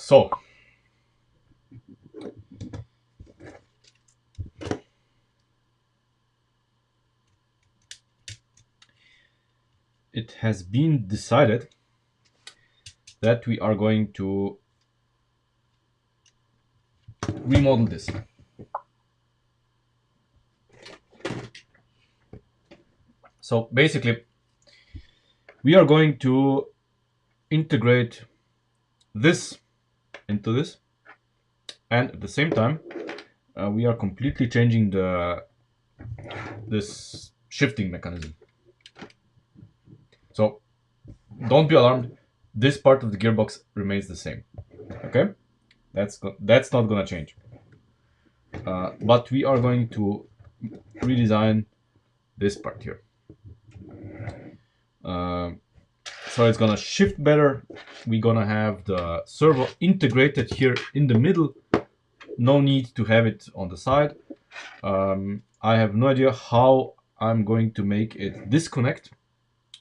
So it has been decided that we are going to remodel this. So basically, we are going to integrate this into this, and at the same time, we are completely changing this shifting mechanism. So don't be alarmed. This part of the gearbox remains the same. Okay, that's not gonna change. But we are going to redesign this part here. So it's gonna shift better. We're gonna have the servo integrated here in the middle. No need to have it on the side. I have no idea how I'm going to make it disconnect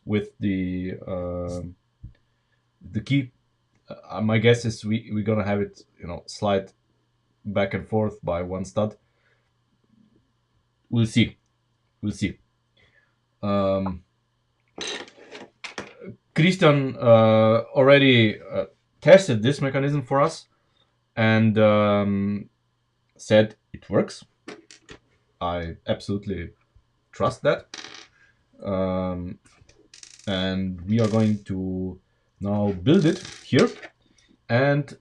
with the key. My guess is we're gonna have it, slide back and forth by one stud. We'll see. We'll see. Christian already tested this mechanism for us and said it works. I absolutely trust that. And we are going to now build it here and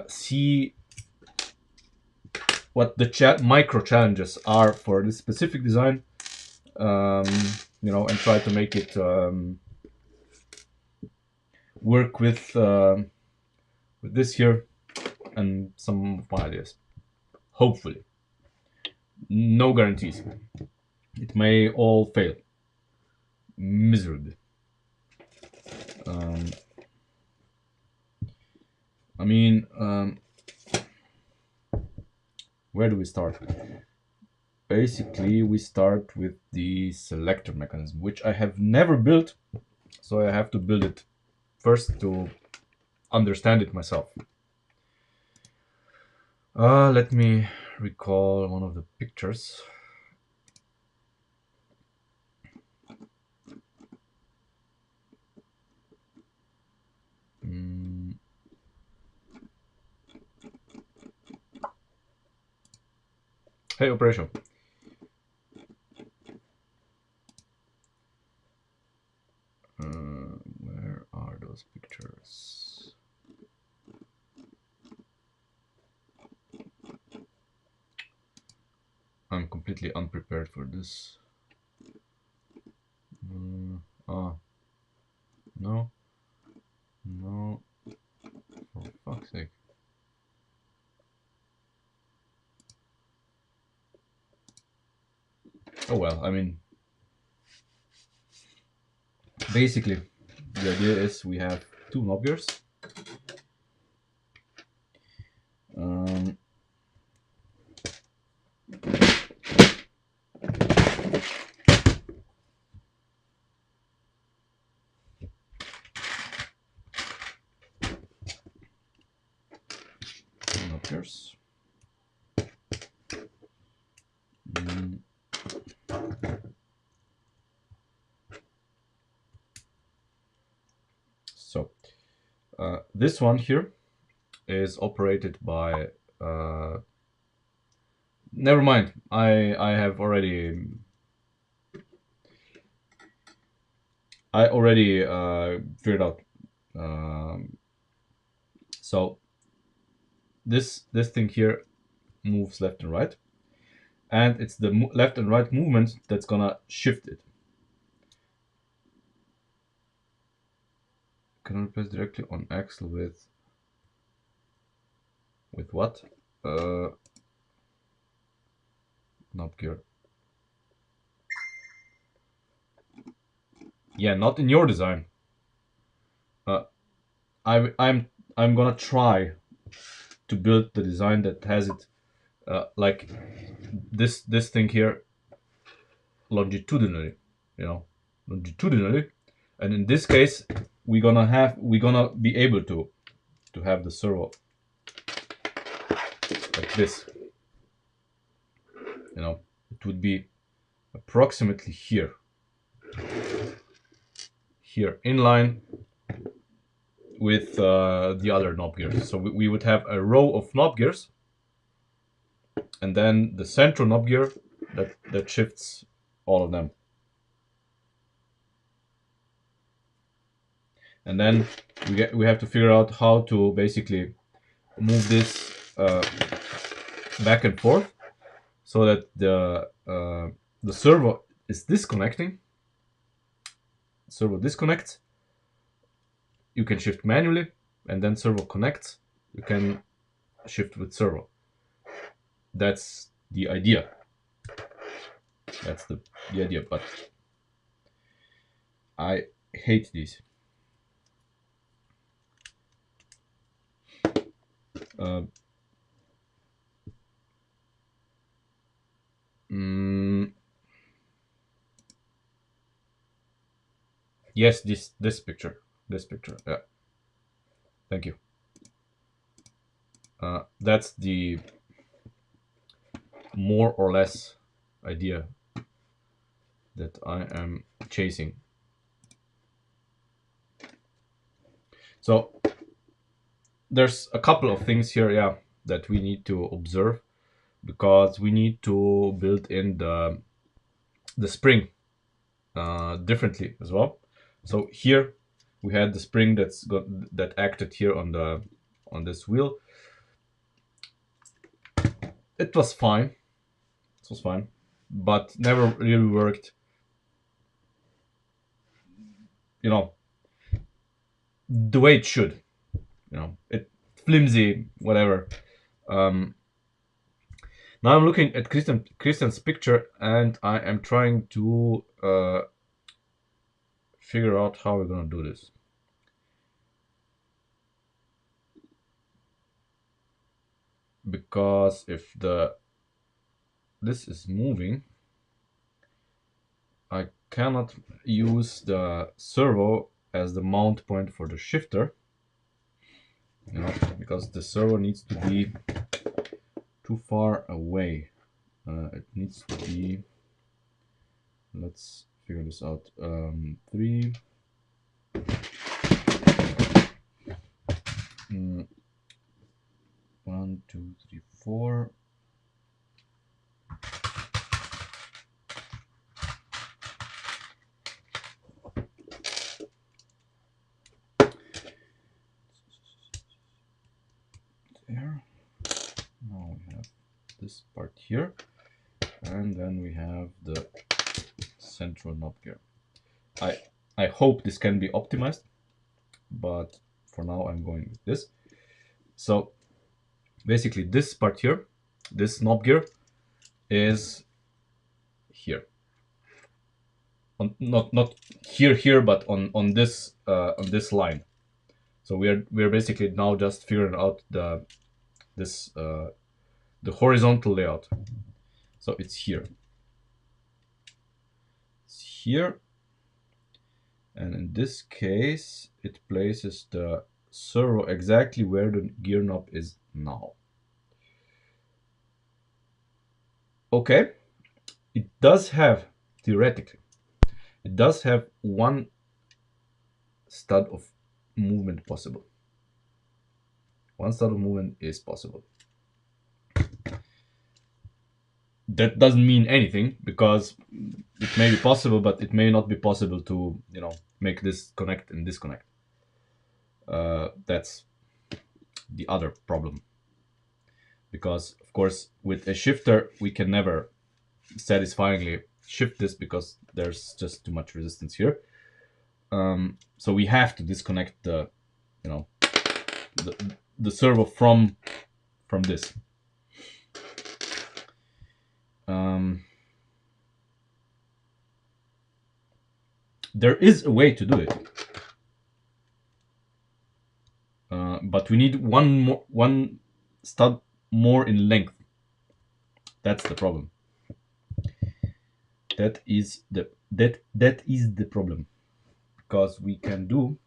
see what the micro challenges are for this specific design, and try to make it work with this here and some of my ideas. Hopefully. No guarantees. It may all fail miserably. Where do we start? Basically, we start with the selector mechanism, which I have never built, so I have to build it first to understand it myself. Let me recall one of the pictures. Hey, operation. Where are those pictures? I'm completely unprepared for this. No. No. For fuck's sake. Oh well, basically, the idea is we have two knob gears. So this one here is operated by never mind, I have already figured out. So this thing here moves left and right, and it's the left and right movement that's gonna shift it. Can I press directly on axle with what? Knob gear. Yeah, not in your design. I'm gonna try to build the design that has it like this thing here longitudinally, longitudinally, and in this case we're gonna be able to have the servo this. You know, it would be approximately here, in line with the other knob gears. So we would have a row of knob gears, and then the central knob gear that shifts all of them. And then we have to figure out how to basically move this back and forth so that the servo is disconnecting. Servo disconnects. You can shift manually, and then servo connects. You can shift with servo. That's the idea. That's the idea, but I hate these. Yes, this picture. Yeah. Thank you. That's the more or less idea that I am chasing. So there's a couple of things here, yeah, that we need to observe, because we need to build in the spring differently as well. So here we had the spring that acted here on this wheel. It was fine. It was fine, but never really worked. You know, the way it should. You know, it flimsy, whatever. Now I'm looking at Christian's picture, and I am trying to figure out how we're gonna do this. Because if this is moving, I cannot use the servo as the mount point for the shifter, you know, because the servo needs to be too far away. It needs to be, let's figure this out, 3, 1, 2, 3, 4. There. Now we have this part here, and then we have the central knob gear. I hope this can be optimized, but for now I'm going with this. So basically this part here, this knob gear, is here. Not here, but on this line. So we're basically now just figuring out the horizontal layout. So it's here. It's here. And in this case, it places the servo exactly where the gear knob is now. Okay, it does have, theoretically, it does have one stud of movement possible. One stud of movement is possible. That doesn't mean anything, because it may be possible, but it may not be possible to, you know, make this connect and disconnect. That's the other problem, because of course with a shifter we can never satisfyingly shift this because there's just too much resistance here. So we have to disconnect the, you know, the servo from this. There is a way to do it, but we need one stud more in length. That's the problem. That is the problem, because we can do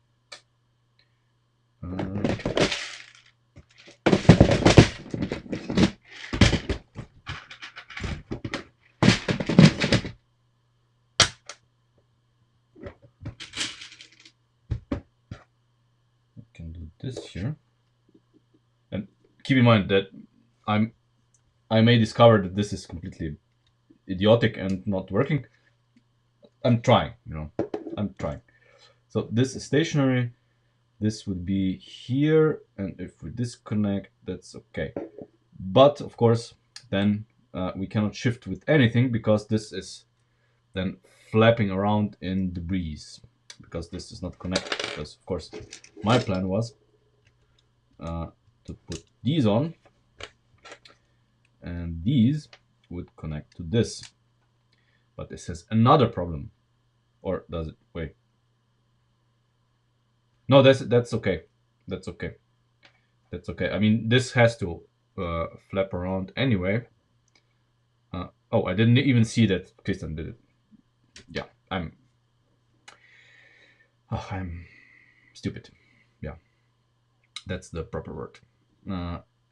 keep in mind that I may discover that this is completely idiotic and not working. I'm trying, you know, I'm trying. So this is stationary. This would be here, and if we disconnect, that's okay. But of course, then we cannot shift with anything because this is then flapping around in the breeze because this is not connected. Because of course, my plan was to put these on, and these would connect to this. But this has another problem, or does it? Wait. No, that's okay. That's okay. That's okay. I mean, this has to flap around anyway. Oh, I didn't even see that Christian did it. Yeah, I'm stupid. Yeah, that's the proper word.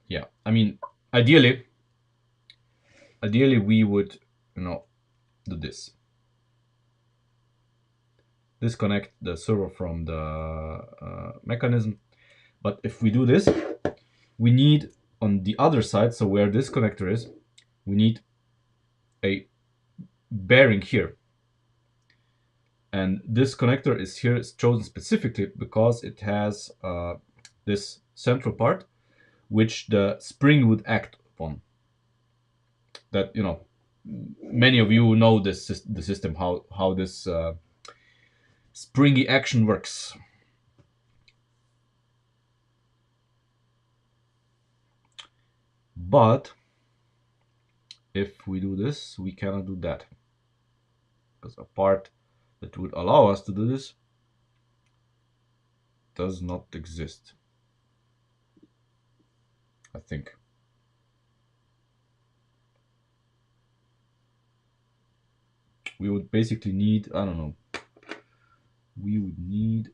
Yeah, I mean, ideally we would, you know, do this. Disconnect the servo from the mechanism. But if we do this, we need on the other side, so where this connector is, we need a bearing here. And this connector is here is chosen specifically because it has this central part which the spring would act upon. That, you know, many of you know this the system, how this springy action works. But if we do this, we cannot do that because a part that would allow us to do this does not exist, I think. We would basically need, I don't know, we would need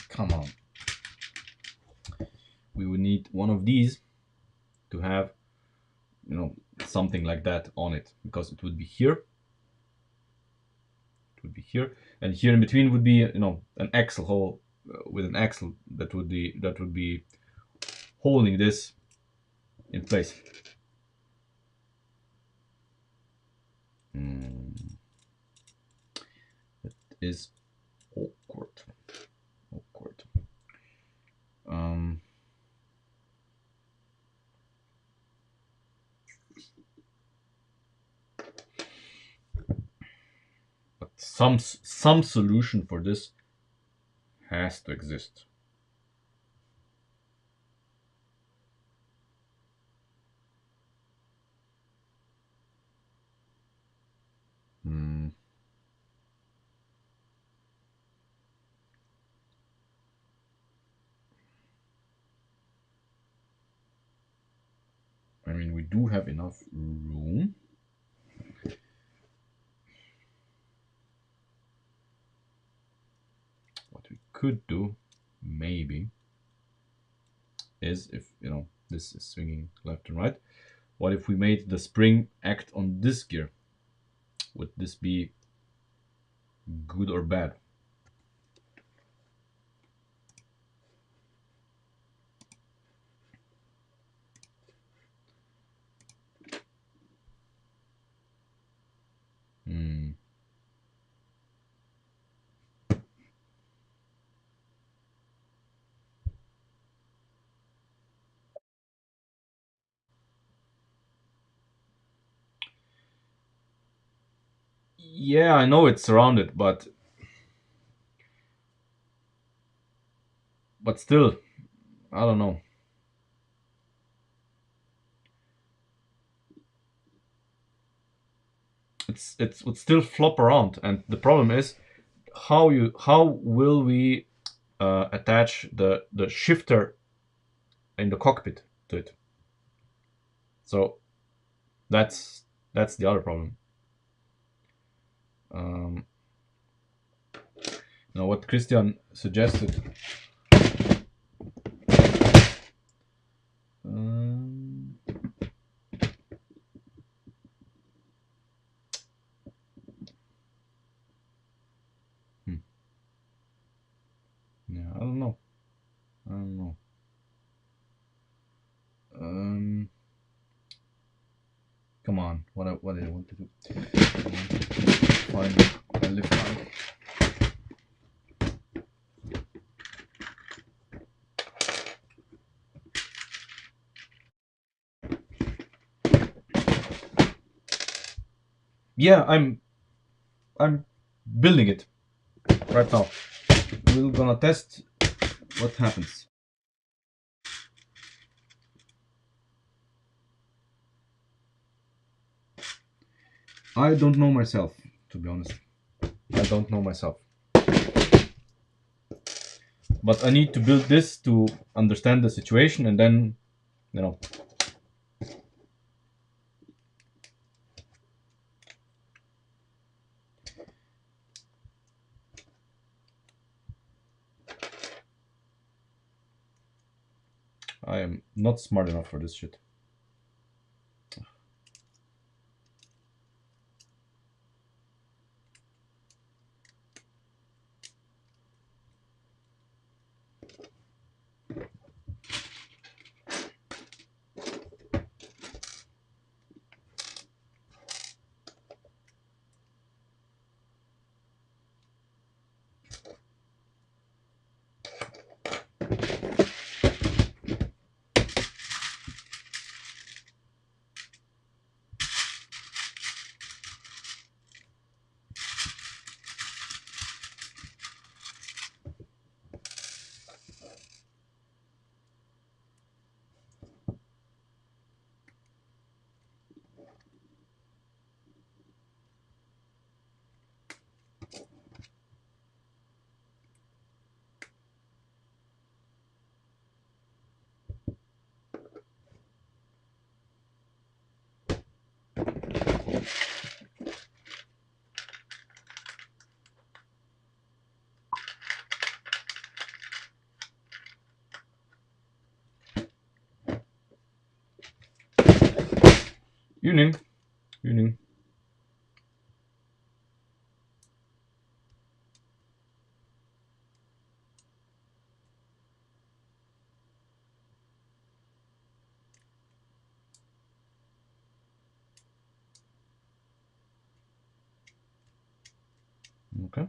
come on, we would need one of these to have, you know, something like that on it, because it would be here, it would be here, and here in between would be, you know, an axle hole with an axle that would be holding this in place. That is awkward. But some solution for this has to exist. I mean, we do have enough room. What we could do, maybe, is if, you know, this is swinging left and right, what if we made the spring act on this gear? Would this be good or bad? Yeah, I know it's surrounded, but still, I don't know. It would still flop around, and the problem is how will we attach the shifter in the cockpit to it? So that's the other problem. Now what Christian suggested, Find a lift line. Yeah, I'm building it right now. We're gonna test what happens. I don't know myself, to be honest. I don't know myself. But I need to build this to understand the situation, and then, you know. I am not smart enough for this shit. Evening. Evening. Okay.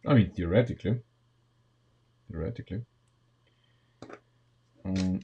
I mean, theoretically. Um,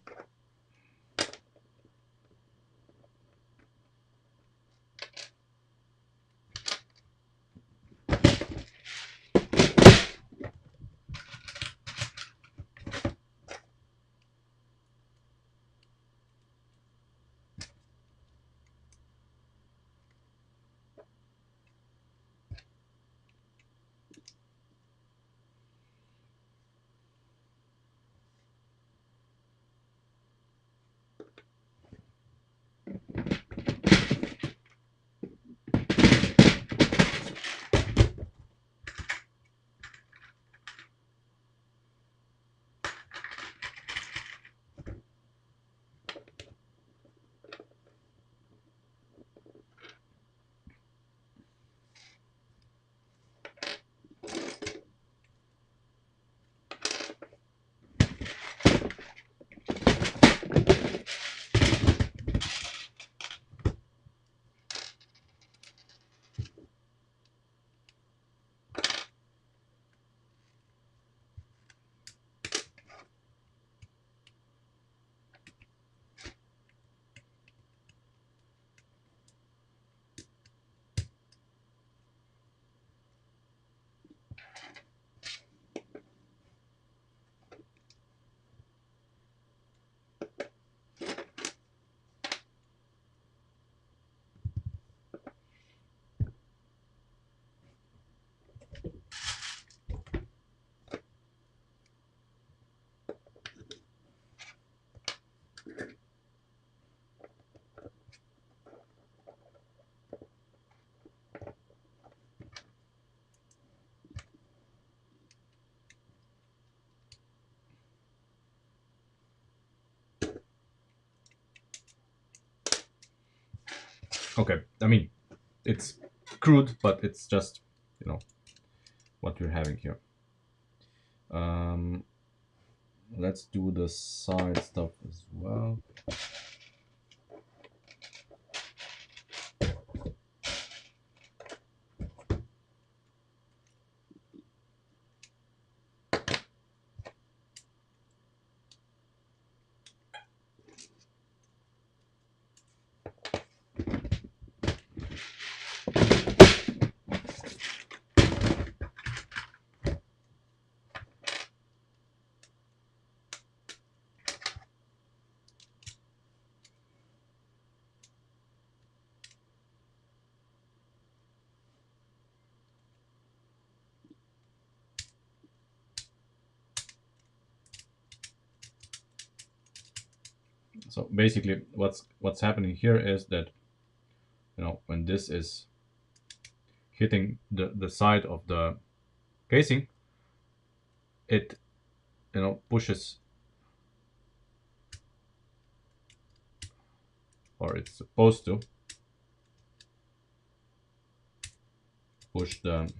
okay. I mean, it's crude, but it's just, you know, what we're having here. Um, let's do the side stuff as well. So basically, what's happening here is that, you know, when this is hitting the side of the casing, it, you know, pushes, or it's supposed to push the,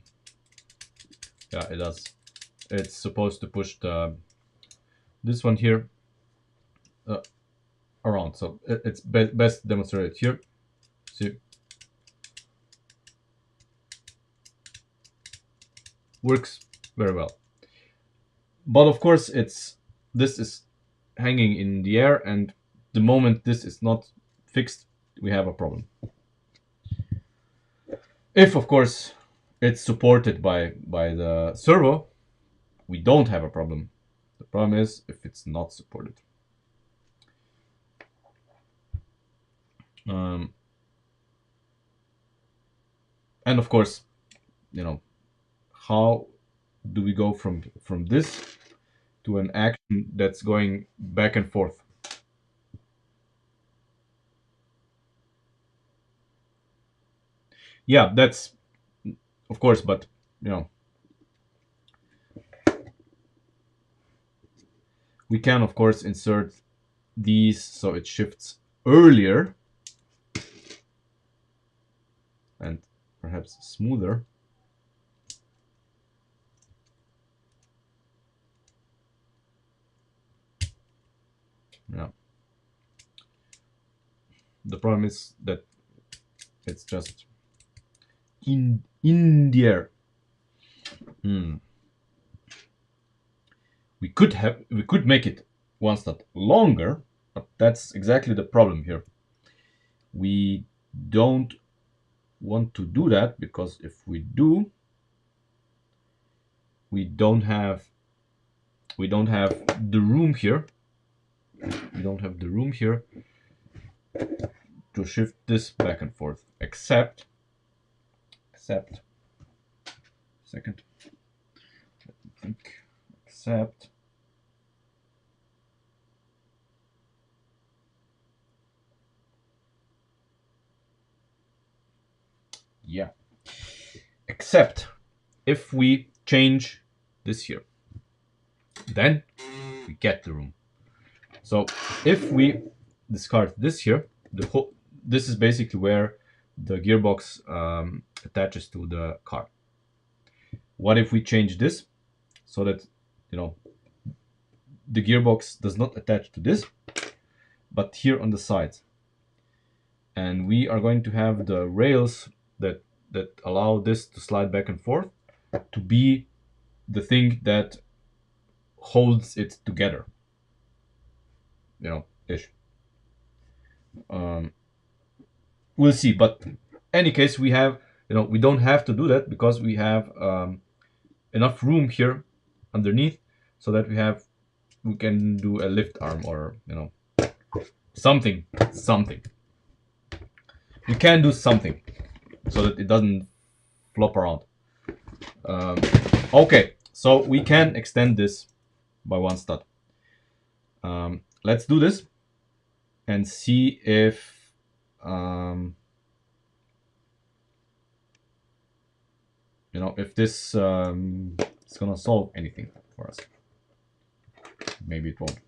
yeah, it does. It's supposed to push the, this one here, uh, around. So it's best demonstrated here. See, works very well. But of course, this is hanging in the air, and the moment this is not fixed, we have a problem. If of course it's supported by the servo, we don't have a problem. The problem is if it's not supported. Um, and of course, you know, how do we go from this to an action that's going back and forth? Yeah, that's of course, but you know, we can of course insert these so it shifts earlier and perhaps smoother. Yeah. The problem is that it's just in the air. Hmm. We could make it one step longer, but that's exactly the problem here. We don't want to do that because if we do, we don't have we don't have the room here. We don't have the room here to shift this back and forth. Except second. Let me think. Except yeah. Except if we change this here, then we get the room. So if we discard this here, the whole, this is basically where the gearbox attaches to the car. What if we change this so that, you know, the gearbox does not attach to this, but here on the sides, and we are going to have the rails that allow this to slide back and forth to be the thing that holds it together, you know, ish. Um, we'll see, but any case, we have, you know, we don't have to do that because we have enough room here underneath so that we can do a lift arm, or you know, something we can do something so that it doesn't flop around. um, okay, so we can extend this by one stud. Let's do this and see if you know, if this is gonna solve anything for us. Maybe it won't.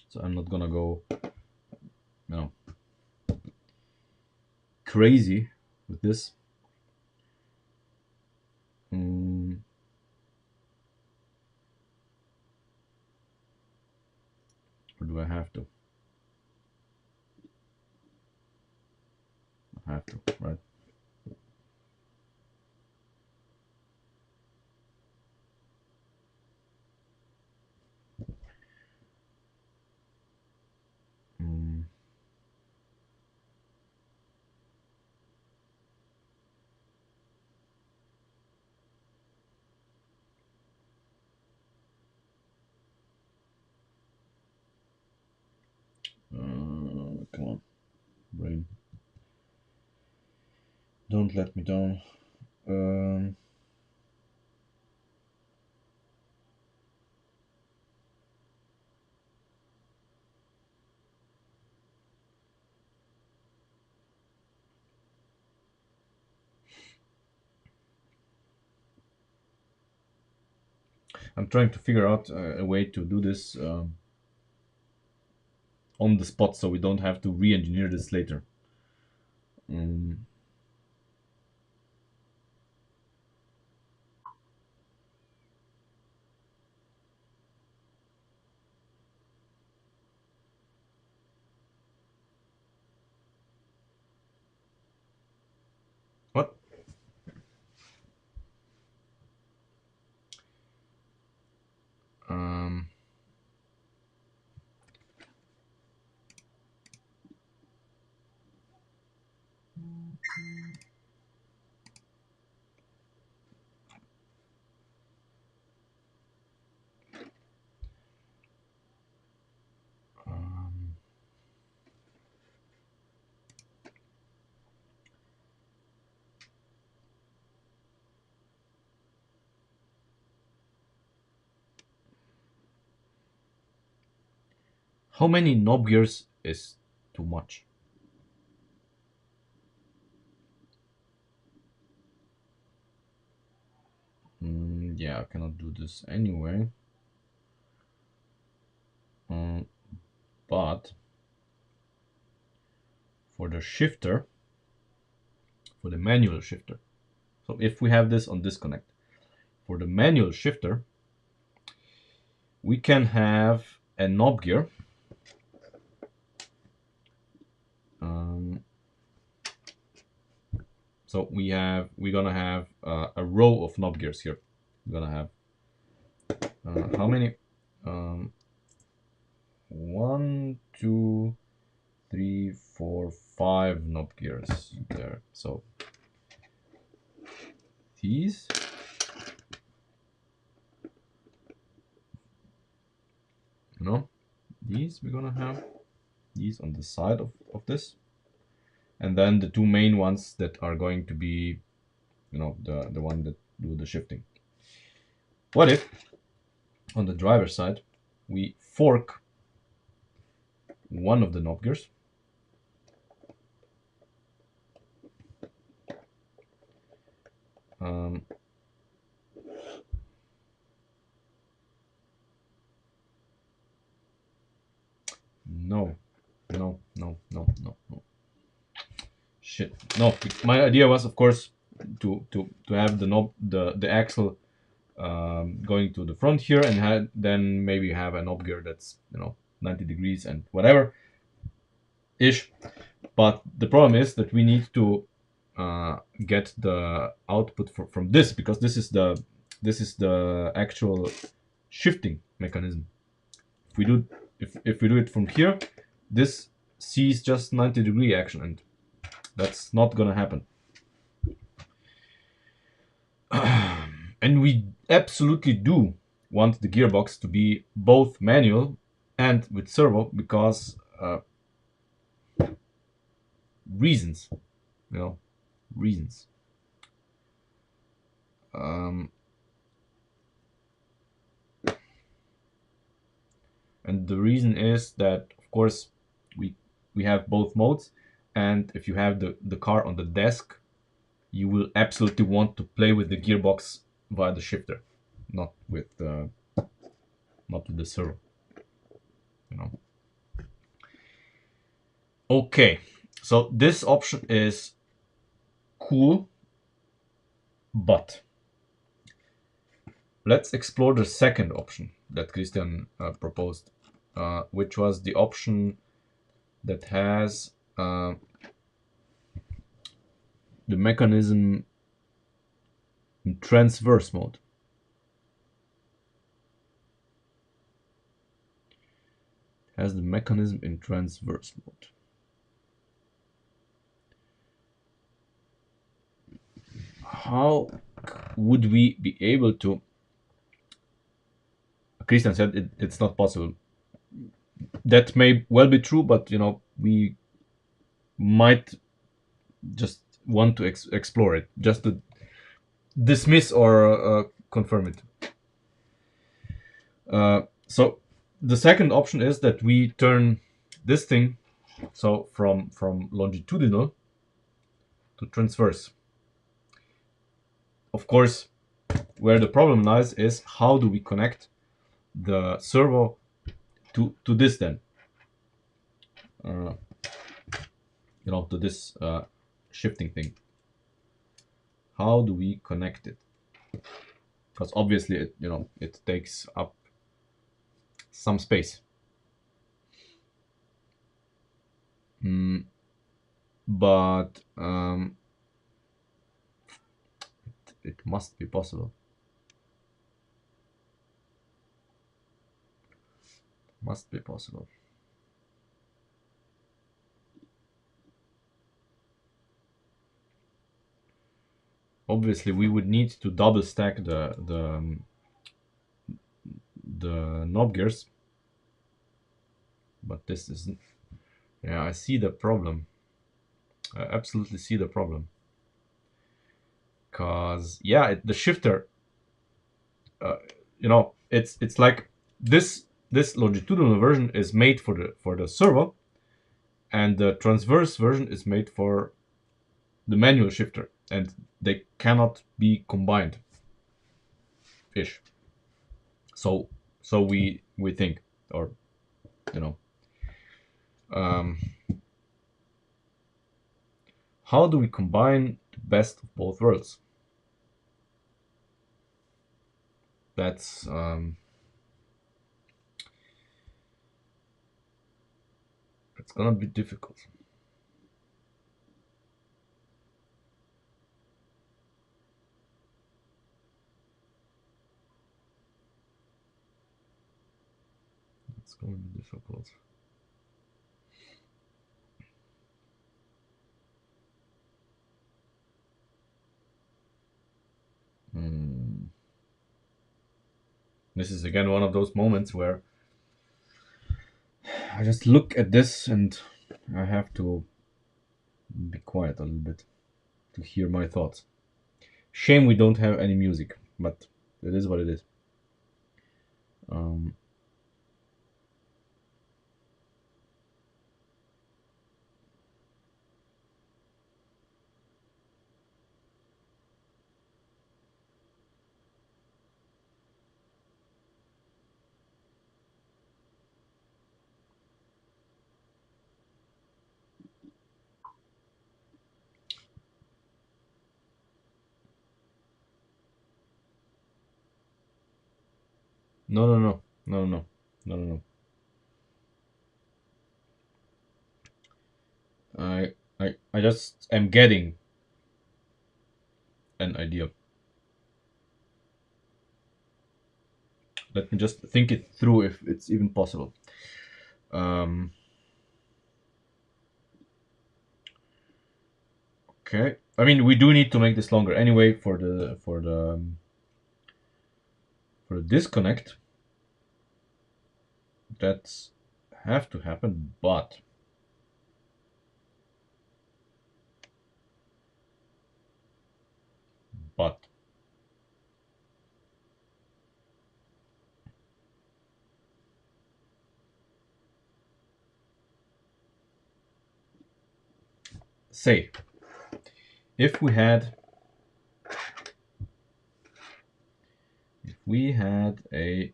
So I'm not gonna go, you know, crazy with this. Or do I have to? I have to, right? Come on, brain. Don't let me down. I'm trying to figure out a way to do this on the spot so we don't have to re-engineer this later. What? How many knob gears is too much? Yeah, I cannot do this anyway. But for the shifter, for the manual shifter, so if we have this on disconnect, for the manual shifter, we can have a knob gear. So we're gonna have a row of knob gears here. We're gonna have how many? 1, 2, 3, 4, 5 knob gears there. So these, these we're gonna have these on the side of this, and then the two main ones that are going to be, the one that do the shifting. What if on the driver's side we fork one of the knob gears, no. Shit. No, my idea was, of course, to have the knob, the axle going to the front here, and then maybe have a knob gear that's 90 degrees and whatever ish. But the problem is that we need to get the output from this, because this is the actual shifting mechanism. If we do it from here, this sees just 90-degree action, and that's not gonna happen. And we absolutely do want the gearbox to be both manual and with servo, because reasons, reasons. And the reason is that, of course, we have both modes, and if you have the car on the desk, you will absolutely want to play with the gearbox via the shifter, not with the servo. Okay, so this option is cool, but let's explore the second option that Christian proposed, which was the option that has the mechanism in transverse mode. Has the mechanism in transverse mode. How would we be able to? Christian said it's not possible. That may well be true, but you know, we might just want to explore it, just to dismiss or confirm it. So the second option is that we turn this thing, so from longitudinal to transverse. Of course, where the problem lies is how do we connect the servo to this then, you know, to this shifting thing. How do we connect it? Because obviously it, you know, it takes up some space. But it must be possible. Must be possible. Obviously, we would need to double stack the knob gears, but this isn't. Yeah, I see the problem. I absolutely see the problem. Cause yeah, the shifter, you know, it's like this longitudinal version is made for the servo, and the transverse version is made for the manual shifter, and they cannot be combined. Ish. So we think, or you know, how do we combine the best of both worlds? That's it's gonna be difficult. It's gonna be difficult. This is again one of those moments where I just look at this and I have to be quiet a little bit to hear my thoughts. Shame we don't have any music, but it is what it is. No, no, no, no, no, no, no, no. I just am getting an idea. Let me just think it through if it's even possible. Okay. I mean, we do need to make this longer anyway for the disconnect. That's have to happen, but say if we had a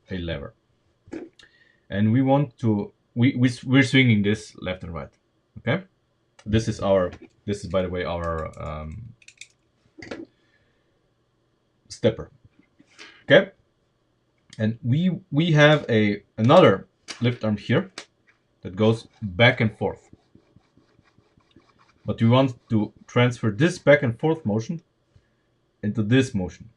lever, and we want to we're swinging this left and right. Okay, this is by the way our stepper. Okay, and we have another lift arm here that goes back and forth, but we want to transfer this back and forth motion into this motion.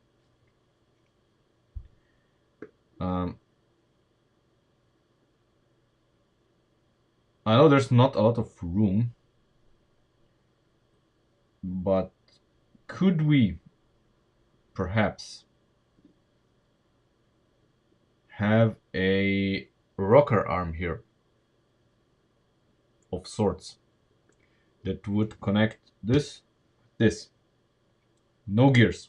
I know there's not a lot of room, but could we perhaps have a rocker arm here of sorts that would connect this, no gears,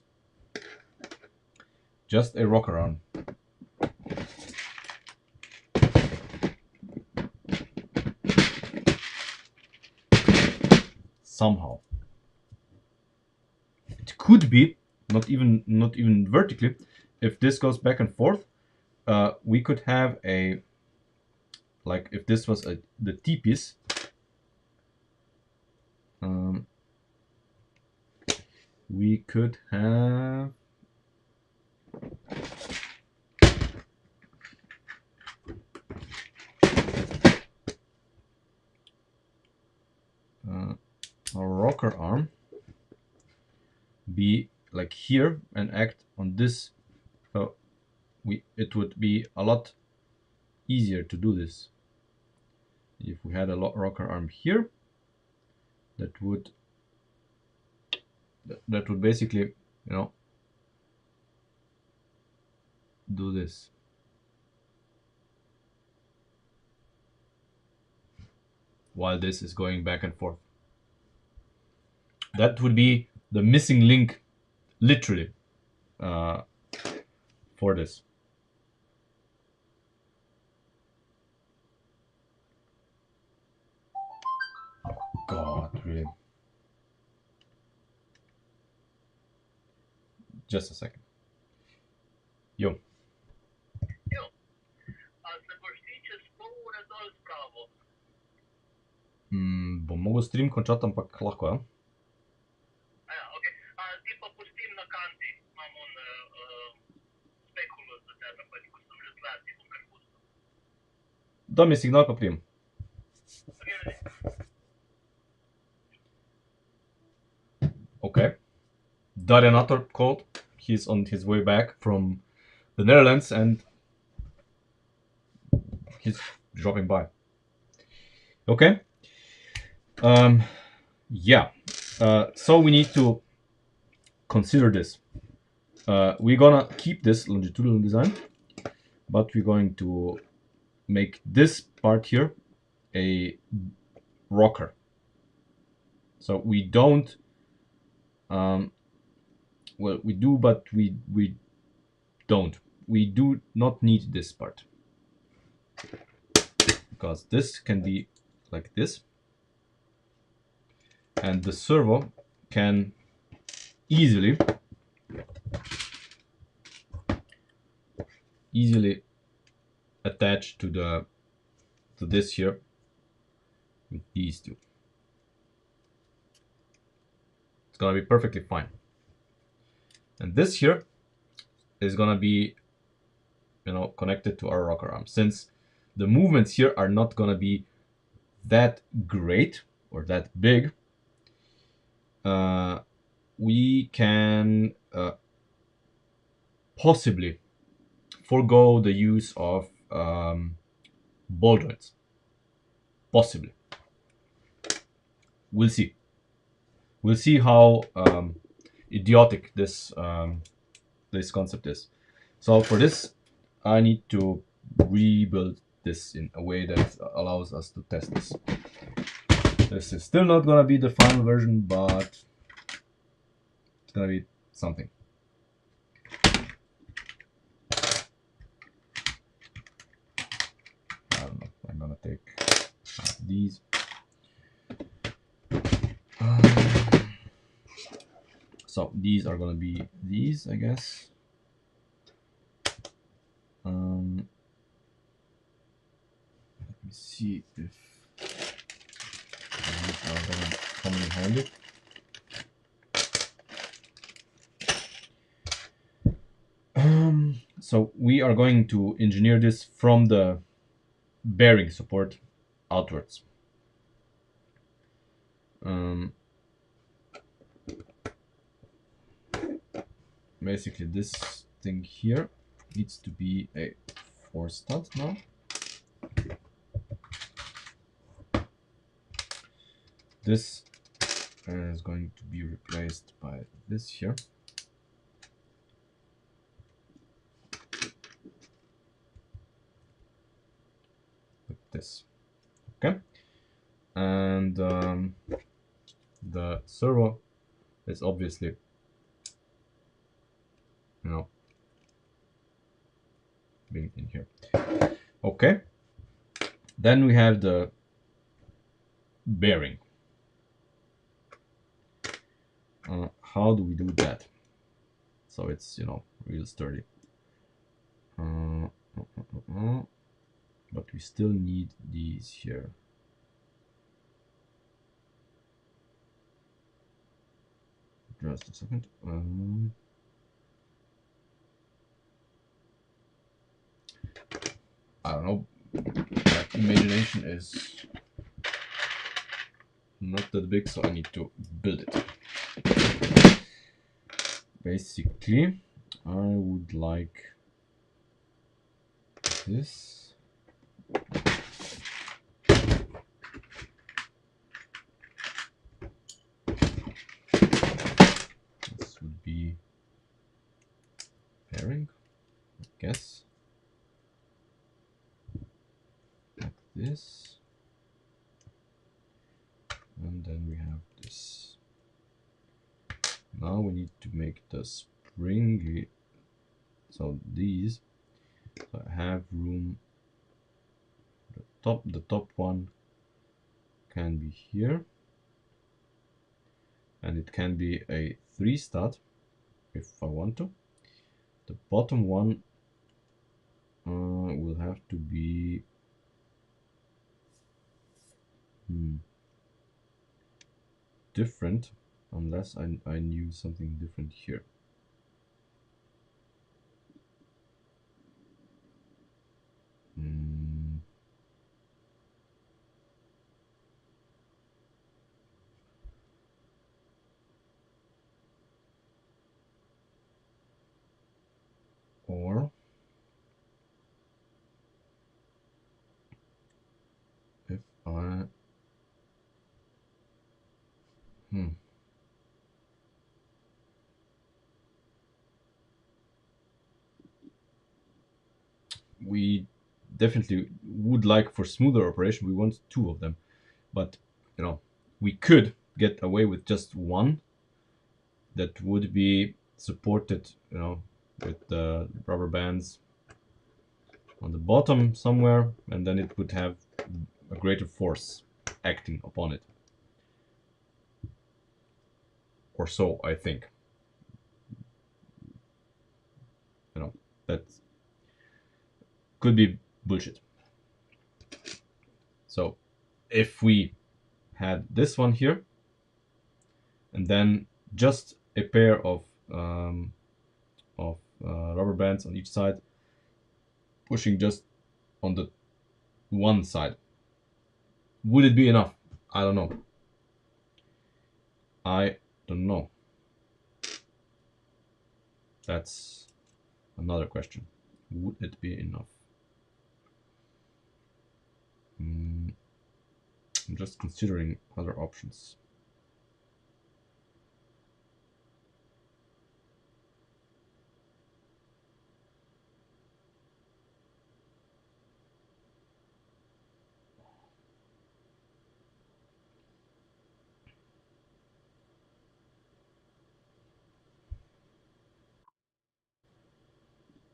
just a rocker arm. Somehow it could be not even vertically. If this goes back and forth, we could have a, like if this was the T-piece, we could have a rocker arm be like here and act on this. So it would be a lot easier to do this if we had a rocker arm here that would basically, you know, do this. While this is going back and forth. That would be the missing link, literally, for this. God, really. Just a second. Yo. Bom mogel stream končati, ampak lahko, ja? Da mi signal pa prijem. Okay. Darianator called. He's on his way back from the Netherlands and he's dropping by. Okay. Yeah. So we need to consider this. We're gonna keep this longitudinal design, but we're going to make this part here a rocker. So we don't, well, we do, but we don't. We do not need this part because this can be like this, and the servo can easily attach to this here with these two. It's gonna be perfectly fine. And this here is gonna be, you know, connected to our rocker arm. Since the movements here are not gonna be that great or that big, we can possibly forego the use of ball joints. Possibly. We'll see. We'll see how idiotic this this concept is. So for this, I need to rebuild this in a way that allows us to test this. This is still not gonna be the final version, but it's gonna be something. I don't know. I'm gonna take these. So these are gonna be these, I guess. me see if these are going to come in handy. So we are going to engineer this from the bearing support outwards. Basically this thing here needs to be a 4-stud now. This is going to be replaced by this here. Like this. Okay. And the servo is obviously, being in here. Okay. Then we have the bearing. How do we do that? So it's, real sturdy. But we still need these here. Just a second. I don't know. My imagination is not that big, so I need to build it. Basically, I would like this. This would be bearing, I guess. Like this. And then we have this. Now we need to make the springy. So these, so I have room. The top one can be here, and it can be a 3-stud if I want to. The bottom one will have to be different, unless I knew something different here. Or if I we definitely would like, for smoother operation, we want 2 of them, but we could get away with just one that would be supported, with the rubber bands on the bottom somewhere, and then it would have a greater force acting upon it. Or so I think. That could be bullshit. So if we had this one here, and then just a pair of rubber bands on each side, pushing just on the one side, would it be enough? I don't know. That's another question. Would it be enough? I'm just considering other options.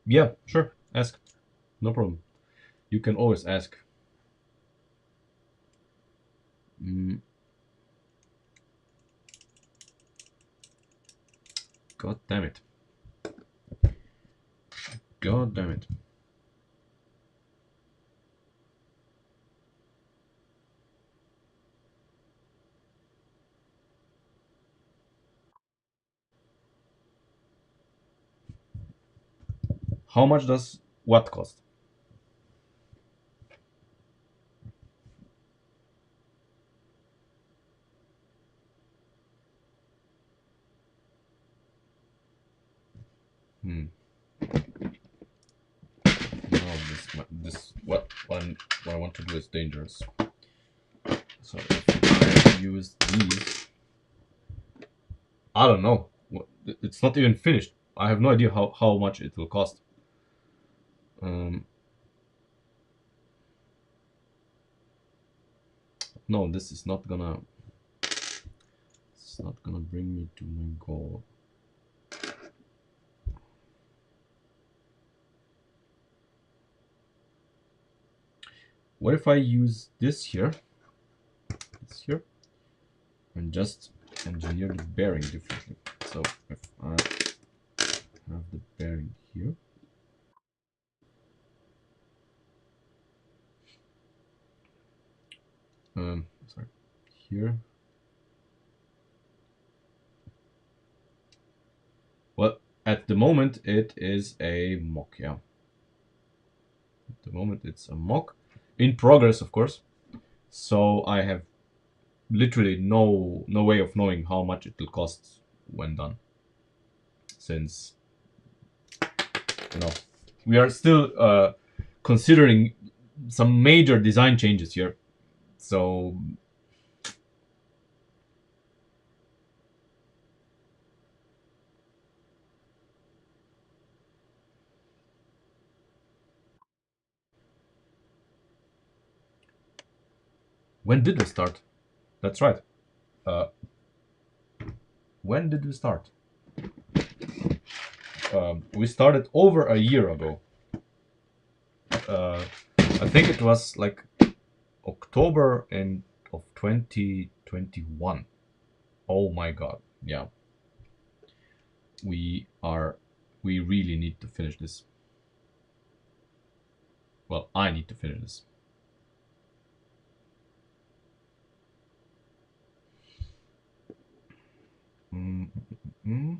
Yeah, sure. Ask. No problem. You can always ask. God damn it. God damn it. How much does what cost? Hmm. No, this what I want to do is dangerous. So if I use these, I don't know. It's not even finished. I have no idea how much it will cost. Um, no, this is not gonna. It's not gonna bring me to my goal. What if I use this here, and just engineer the bearing differently? So if I have the bearing here, sorry, here. Well, at the moment it is a mock, yeah. At the moment it's a mock, in progress, of course. So I have literally no way of knowing how much it will cost when done, since you know we are still considering some major design changes here. So when did we start? That's right. Uh, when did we start? We started over a year ago. I think it was like October of 2021. Oh my god. Yeah. We are we really need to finish this. Well, I need to finish this. Mm, mm,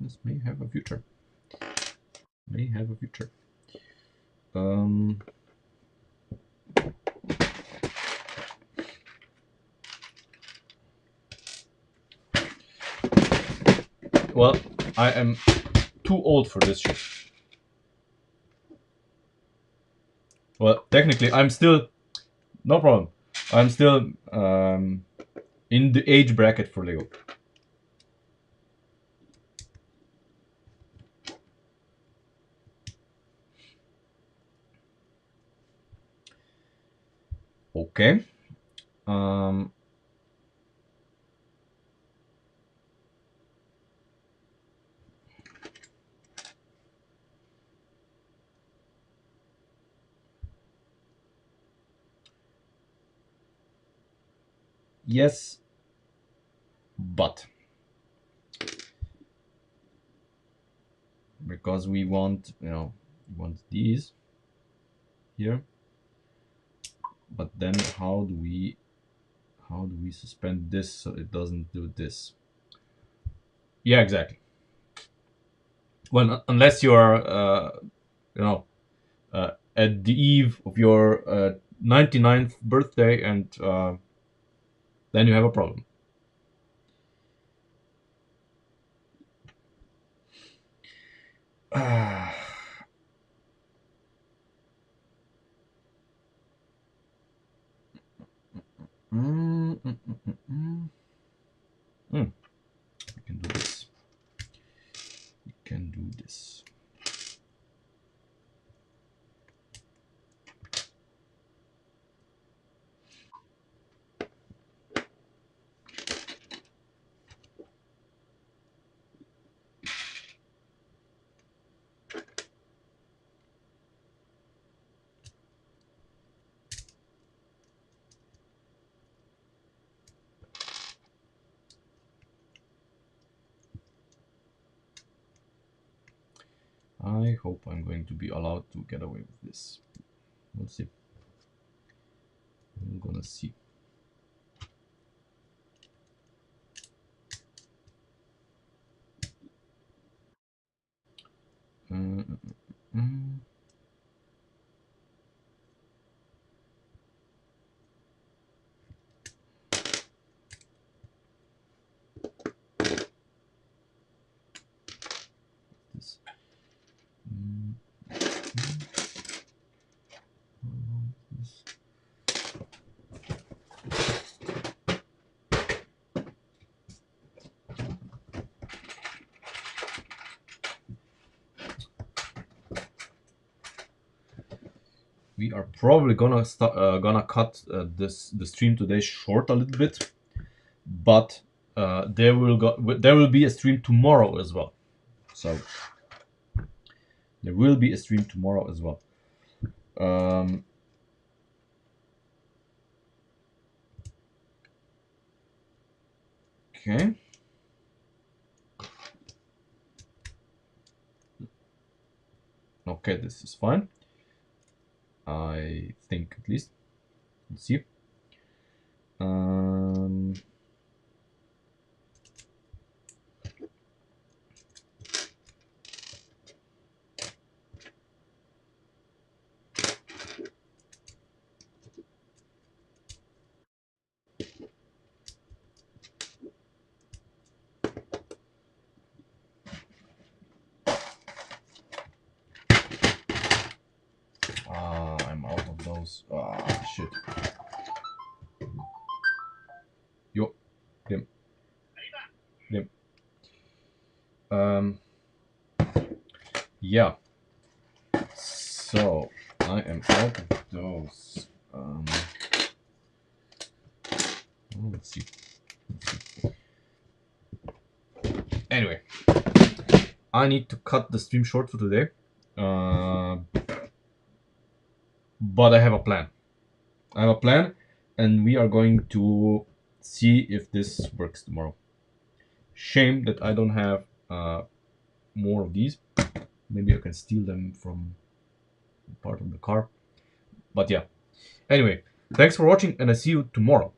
this may have a future. May have a future. Um, well, I am too old for this shit. Well, technically, I'm still no problem. I'm still in the age bracket for Lego. Okay. Um, yes, but because we want, we want these here, but then how do we suspend this so it doesn't do this? Yeah, exactly. Well, unless you are, you know, at the eve of your 99th birthday, and then you have a problem. Mm, mm, mm, mm, mm. Mm, we can do this. We can do this. I hope I'm going to be allowed to get away with this. We'll see. We're gonna see. Mm, mm. This. Mm, this. We are probably gonna cut the stream today short a little bit, but there will be a stream tomorrow as well. So there will be a stream tomorrow as well. Um, okay. Okay, this is fine. I think at least. Let's see. Um, I'm out of those. Shit. Yo, dim, dim. Yeah. So I am out of those. Let's see. Anyway, I need to cut the stream short for today. But I have a plan. I have a plan, and we are going to see if this works tomorrow. Shame that I don't have more of these. Maybe I can steal them from part of the car. But yeah. Anyway, thanks for watching, and I see you tomorrow.